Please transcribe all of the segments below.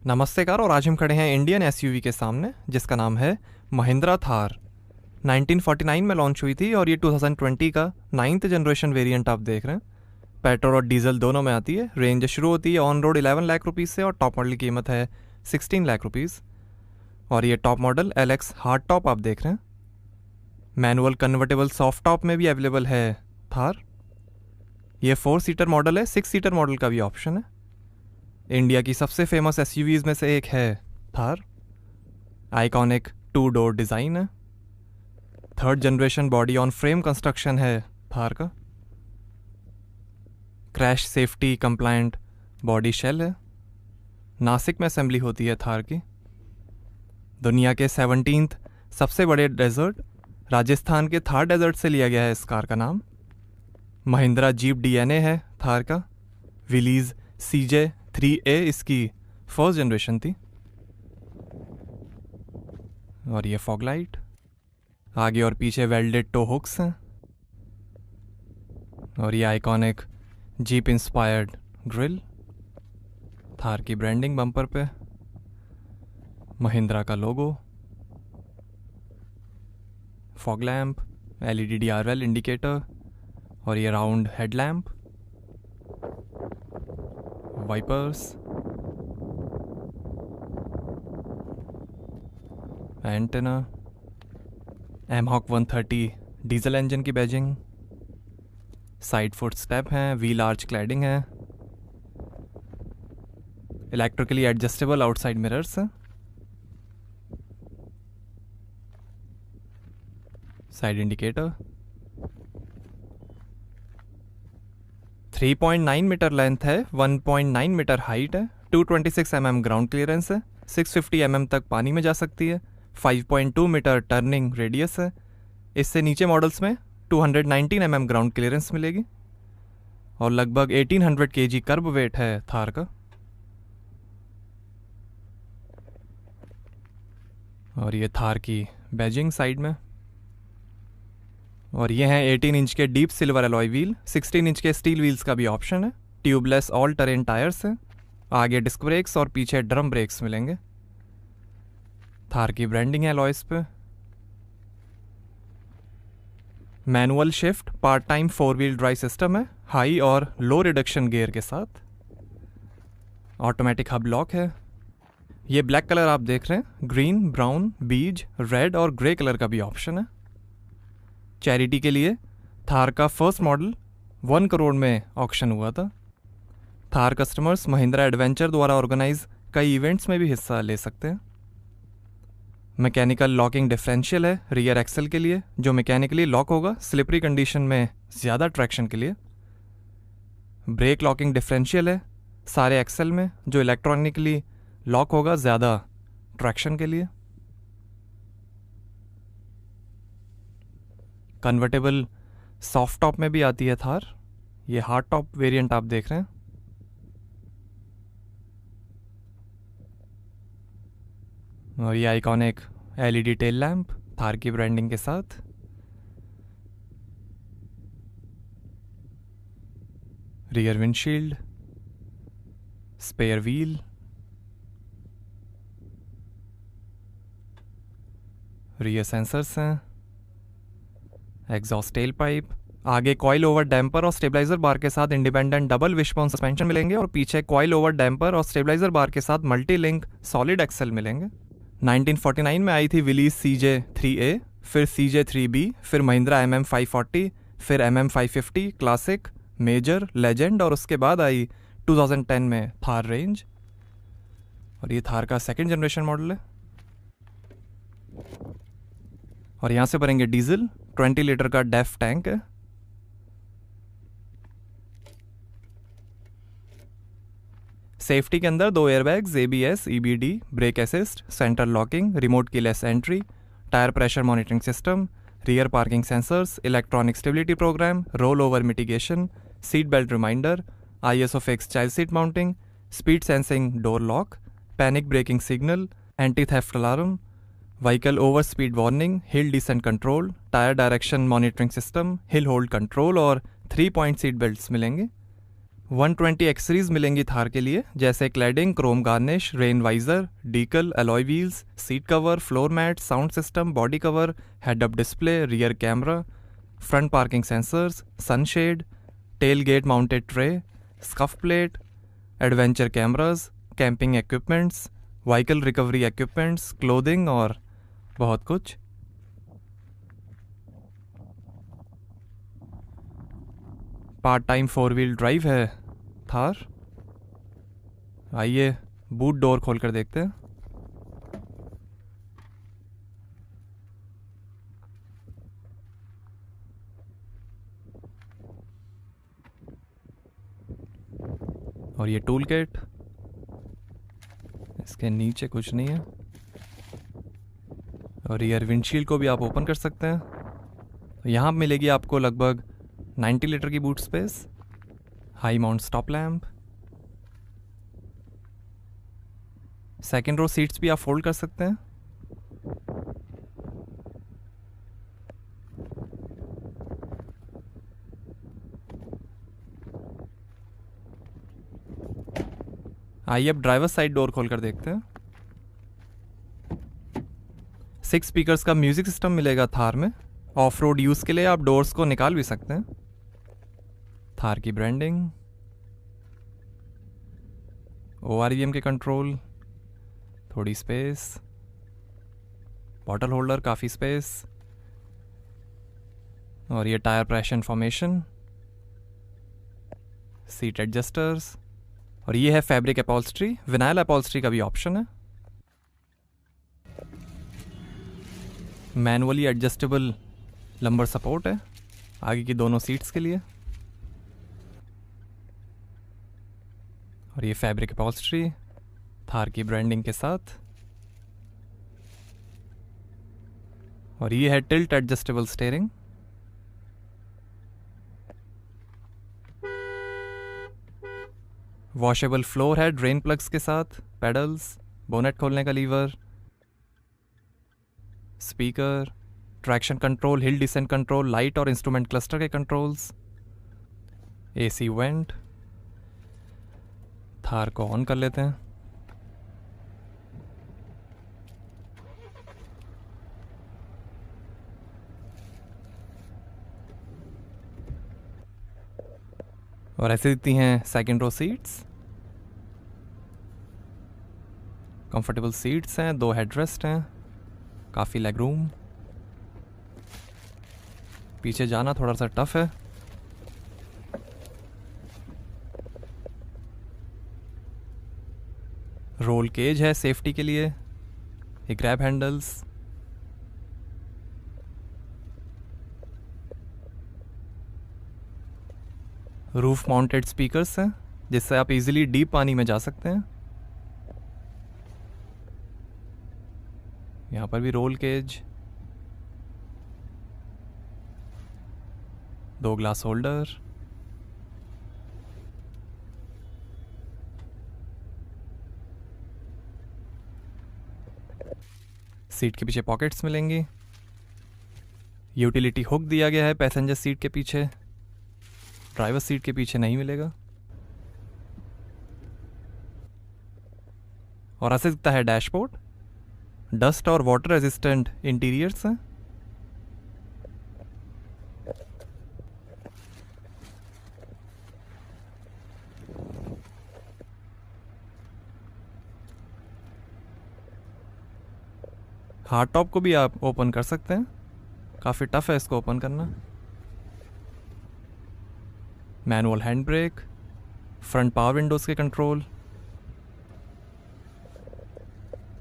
नमस्ते कार। और आज हम खड़े हैं इंडियन एसयूवी के सामने जिसका नाम है महिंद्रा थार। 1949 में लॉन्च हुई थी और ये 2020 का 9th जनरेशन वेरिएंट आप देख रहे हैं। पेट्रोल और डीजल दोनों में आती है। रेंज शुरू होती है ऑन रोड 11 लाख रुपीज़ से और टॉप मॉडल की कीमत है 16 लाख रुपीज़। और ये top model LX hard top आप देख रहे हैं। मैनुअल कन्वर्टेबल सॉफ्ट टॉप में भी अवेलेबल है थार। ये 4 सीटर मॉडल है, 6 सीटर मॉडल का भी ऑप्शन है। इंडिया की सबसे फेमस एसयूवीज में से एक है थार। आइकॉनिक 2 डोर डिज़ाइन है। 3rd generation body on frame construction है थार का। Crash safety compliant body shell है। नासिक में असेंबली होती है थार की। दुनिया के 17th सबसे बड़े डेजर्ट राजस्थान के थार डेजर्ट से लिया गया है इस कार का नाम। महिंद्रा जीप DNA है थार का। विलीज CJ3A इसकी 1st जनरेशन थी। और ये फॉग लाइट, आगे और पीछे वेल्डेड टो हुक्स हैं। और ये iconic jeep inspired grille. Thar की ब्रांडिंग बम्पर पे, महिंद्रा का logo, fog lamp, LED DRL indicator और ये round headlamp, wipers, antenna, mHawk 130 diesel engine की बैजिंग, साइड फुट स्टेप हैं, व्हील आर्च क्लैडिंग है, इलेक्ट्रिकली एडजस्टेबल आउटसाइड मिरर्स हैं, साइड इंडिकेटर, 3.9 मीटर लेंथ है, 1.9 मीटर हाइट है, 226 mm ग्राउंड क्लियरेंस है, 650 mm तक पानी में जा सकती है, 5.2 मीटर टर्निंग रेडियस है। इससे नीचे मॉडल्स में 219 mm ग्राउंड क्लियरेंस मिलेगी और लगभग 1800 kg कर्ब वेट है थार का। और ये थार की बैजिंग साइड में। और ये हैं 18 इंच के deep silver alloy wheel, 16 inch के स्टील व्हील्स का भी ऑप्शन है। ट्यूबलेस ऑल टेरेन टायर्स हैं। आगे डिस्क ब्रेक्स और पीछे ड्रम ब्रेक्स मिलेंगे। थार की ब्रांडिंग है अलॉयस पे। Manual shift part time 4 wheel drive system है, हाई और लो रिडक्शन गियर के साथ। ऑटोमेटिक हब लॉक है। ये ब्लैक कलर आप देख रहे हैं, ग्रीन, ब्राउन, बीज, रेड और ग्रे कलर का भी ऑप्शन है। चैरिटी के लिए थार का फर्स्ट मॉडल 1 करोड़ में ऑक्शन हुआ था। थार कस्टमर्स महिंद्रा एडवेंचर द्वारा ऑर्गेनाइज कई इवेंट्स में भी हिस्सा ले सकते हैं। मैकेनिकल लॉकिंग डिफरेंशियल है रियर एक्सल के लिए, जो मैकेनिकली लॉक होगा स्लिपरी कंडीशन में ज़्यादा ट्रैक्शन के लिए। ब्रेक लॉकिंग डिफरेंशियल है सारे एक्सल में, जो इलेक्ट्रॉनिकली लॉक होगा ज़्यादा ट्रैक्शन के लिए। कन्वर्टेबल सॉफ्ट टॉप में भी आती है थार। ये हार्ड टॉप वेरिएंट आप देख रहे हैं। और ये iconic LED tail lamp Thar की ब्रांडिंग के साथ। Rear windshield, spare wheel, rear sensors हैं, एग्जॉस्ट टेल पाइप, आगे कॉइल ओवर डैम्पर और स्टेबलाइजर बार के साथ इंडिपेंडेंट डबल विशबोन सस्पेंशन मिलेंगे और पीछे कॉइल ओवर डैम्पर और स्टेबलाइजर बार के साथ मल्टी लिंक सॉलिड एक्सल मिलेंगे। 1949 में आई थी विलीज CJ3A, फिर CJ3B, फिर महिंद्रा MM540, फिर MM550 क्लासिक, मेजर, लेजेंड और उसके बाद आई 2010 में थार रेंज। और ये थार का 2nd जनरेशन मॉडल है। और यहाँ से भरेंगे डीजल, 20 लीटर का डेफ टैंक है। सेफ्टी के अंदर 2 airbags, ABS, EBD, brake assist, central locking, remote keyless entry, tyre pressure monitoring system, rear parking sensors, electronic stability programme, roll over mitigation, seat belt reminder, ISO fix child seat mounting, speed sensing door lock, panic braking signal, anti theft alarm, vehicle over speed warning, hill descent control, tyre direction monitoring system, hill hold control और 3 point seat belts मिलेंगे। 120 accessories मिलेंगी थार के लिए, जैसे cladding, chrome garnish, rain visor, decal, alloy wheels, seat cover, floor mat, sound system, body cover, head up display, rear camera, front parking sensors, sunshade, tail gate mounted tray, scuff plate, adventure cameras, camping equipments, vehicle recovery equipments, clothing और बहुत कुछ। Part time 4 wheel drive है थार। आइए boot door खोल कर देखते हैं। और ये टूल किट, इसके नीचे कुछ नहीं है। और रियर विंडशील्ड को भी आप ओपन कर सकते हैं। यहाँ मिलेगी आपको लगभग 90 लीटर की boot space, high mount stop lamp, second row seats भी आप फोल्ड कर सकते हैं। आइए अब ड्राइवर साइड डोर खोल कर देखते हैं। 6 स्पीकर्स का म्यूजिक सिस्टम मिलेगा थार में। ऑफ रोड यूज़ के लिए आप डोर्स को निकाल भी सकते हैं। थार की ब्रांडिंग, ORVM के कंट्रोल, थोड़ी स्पेस, बॉटल होल्डर, काफ़ी स्पेस, और ये tyre pressure information, seat adjusters, और ये है फैब्रिक अपॉल्स्ट्री। विनाइल अपॉल्स्ट्री का भी ऑप्शन है। मैनुअली एडजस्टेबल लंबर सपोर्ट है आगे की दोनों सीट्स के लिए। और ये फैब्रिक अपॉल्स्ट्री थार की ब्रांडिंग के साथ। और ये है tilt adjustable steering. Washable floor है ड्रेन प्लग्स के साथ, पेडल्स, बोनेट खोलने का lever, speaker, traction control, hill descent control, light और इंस्ट्रूमेंट क्लस्टर के कंट्रोल्स, AC वेंट। थार को ऑन कर लेते हैं। और ऐसे दिखती हैं second row seats. Comfortable seats हैं, 2 हेडरेस्ट हैं, काफ़ी लेग रूम। पीछे जाना थोड़ा सा टफ है। रोल केज है सेफ्टी के लिए, ये grab handles, roof mounted speakers हैं जिससे आप इजीली डीप पानी में जा सकते हैं। यहाँ पर भी roll cage, 2 glass holder, seat के पीछे पॉकेट्स मिलेंगी। यूटिलिटी हुक दिया गया है पैसेंजर सीट के पीछे, ड्राइवर सीट के पीछे नहीं मिलेगा। और ऐसे दिखता है डैशबोर्ड। डस्ट और वाटर रेजिस्टेंट इंटीरियर्स हैं। हार्ड टॉप को भी आप ओपन कर सकते हैं, काफ़ी टफ है इसको ओपन करना। Manual hand brake, front power Windows के कंट्रोल,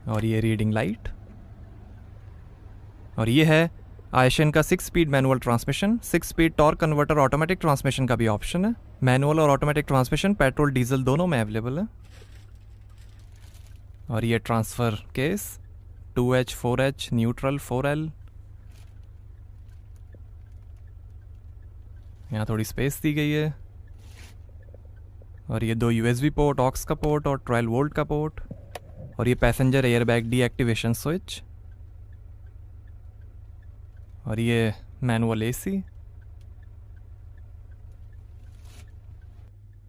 और ये रीडिंग लाइट। और ये है आयशन का 6 speed manual transmission. 6 speed torque converter automatic transmission का भी ऑप्शन है। मैनुअल और ऑटोमेटिक ट्रांसमिशन पेट्रोल डीजल दोनों में अवेलेबल है। और ये transfer case 2H 4H neutral 4L। यहाँ थोड़ी स्पेस दी गई है। और ये 2 USB पोर्ट, ऑक्स का पोर्ट और 12 वोल्ट का पोर्ट। और ये पैसेंजर एयरबैग डीएक्टिवेशन स्विच। और ये manual AC।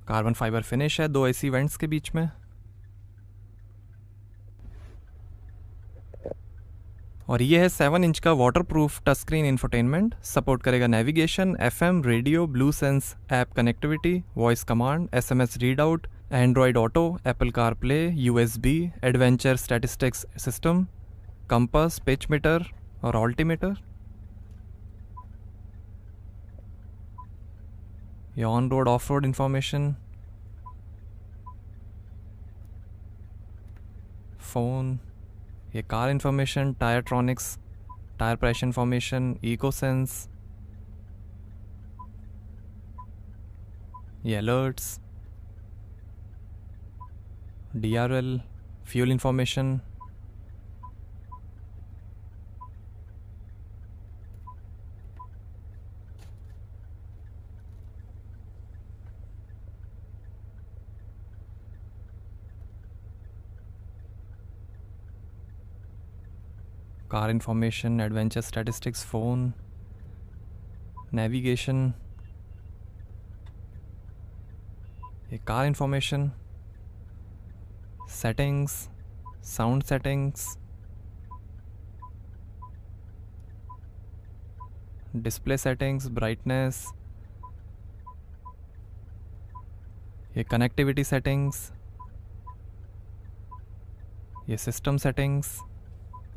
Carbon fibre finish है 2 एसी वेंट्स के बीच में। और ये है 7 इंच का waterproof touch screen infotainment. Support करेगा navigation, FM, radio, BlueSense, app connectivity, voice command, SMS read out, Android Auto, Apple CarPlay, USB, adventure statistics system, compass, pitch meter और altimeter. ये on road off road information, phone, ये car information, TyreTronics, tyre pressure information, eco sense, ये alerts, DRL, fuel information, car information, adventure statistics, phone, navigation, ये car information, settings, sound settings, display settings, brightness, ये connectivity settings, ये system settings,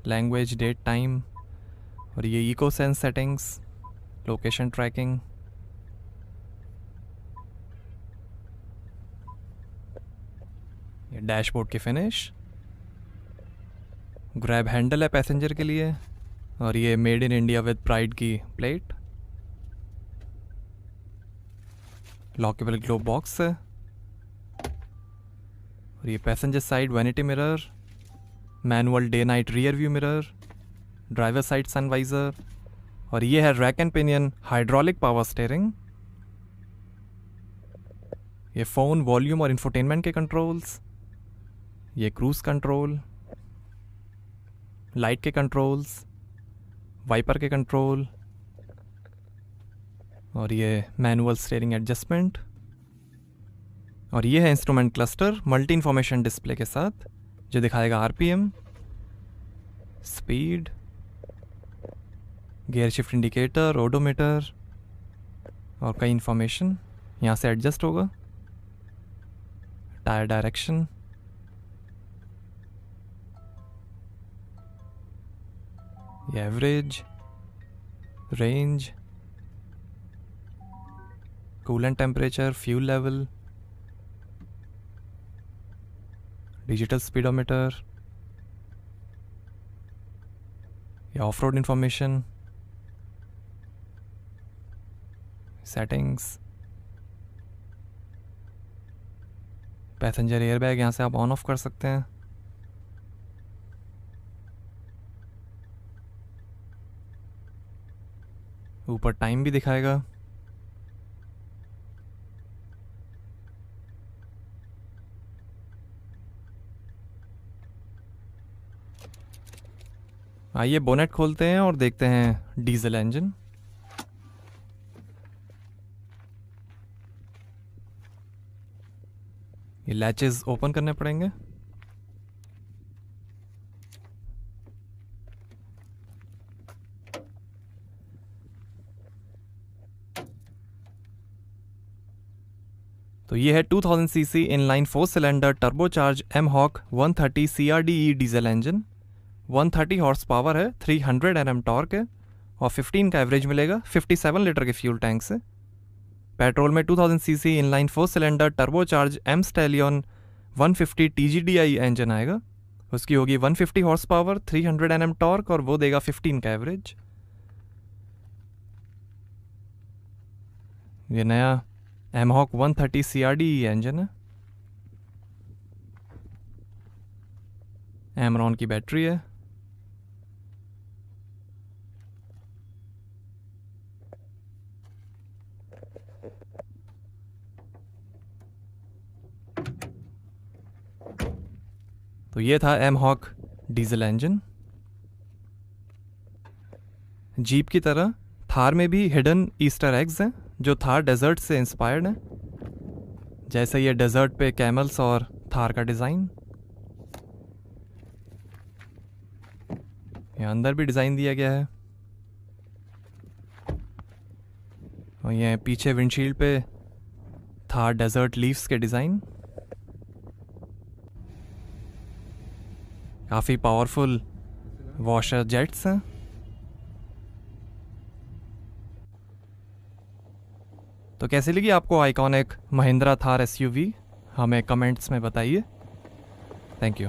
language, date, time, और ये eco sense settings, location tracking, ये dashboard की finish, grab handle है passenger के लिए, और ये made in India with pride की प्लेट, लॉकेबल ग्लोब बॉक्स है, और ये passenger side vanity mirror, manual day night rear view mirror, driver side sun visor, और ये है rack and pinion hydraulic power steering. ये फ़ोन, वॉल्यूम और इंफोटेनमेंट के कंट्रोल्स, ये क्रूज कंट्रोल, लाइट के कंट्रोल्स, वाइपर के कंट्रोल, और ये मैनुअल स्टीयरिंग एडजस्टमेंट, और ये है instrument cluster multi information display के साथ जो दिखाएगा RPM, speed, gear shift indicator, odometer और कई इंफॉर्मेशन यहाँ से एडजस्ट होगा, टायर डायरेक्शन, ये average, range, coolant temperature, fuel level, digital speedometer, ये off road information, settings, passenger airbag यहाँ से आप ऑन ऑफ कर सकते हैं, ऊपर टाइम भी दिखाएगा, आइए बोनेट खोलते हैं और देखते हैं डीजल इंजन। ये लैचेस ओपन करने पड़ेंगे। तो ये है 2000 cc inline 4 cylinder turbocharge mHawk 130 CRDE diesel engine. 130 horse power है, 300 Nm टॉर्क है और 15 का एवरेज मिलेगा 57 लीटर के फ्यूल टैंक से। पेट्रोल में 2000 cc inline 4 cylinder turbocharge M Stallion 150 TGDI engine आएगा। उसकी होगी 150 हॉर्स पावर, 300 Nm टॉर्क और वो देगा 15 का एवरेज। ये नया एमहॉक 130 CRDE इंजन है। एमरॉन की बैटरी है। तो ये था एमहॉक डीजल इंजन। जीप की तरह थार में भी हिडन ईस्टर एग्स हैं जो थार डेजर्ट से इंस्पायर्ड हैं। जैसे ये डेजर्ट पे कैमल्स और थार का डिज़ाइन। यहाँ अंदर भी डिज़ाइन दिया गया है। और ये पीछे विंडशील्ड पे थार डेजर्ट लीव्स के डिज़ाइन। काफ़ी पावरफुल वॉशर जेट्स हैं। तो कैसी लगी आपको आइकॉनिक महिंद्रा थार एसयूवी? हमें कमेंट्स में बताइए। Thank you.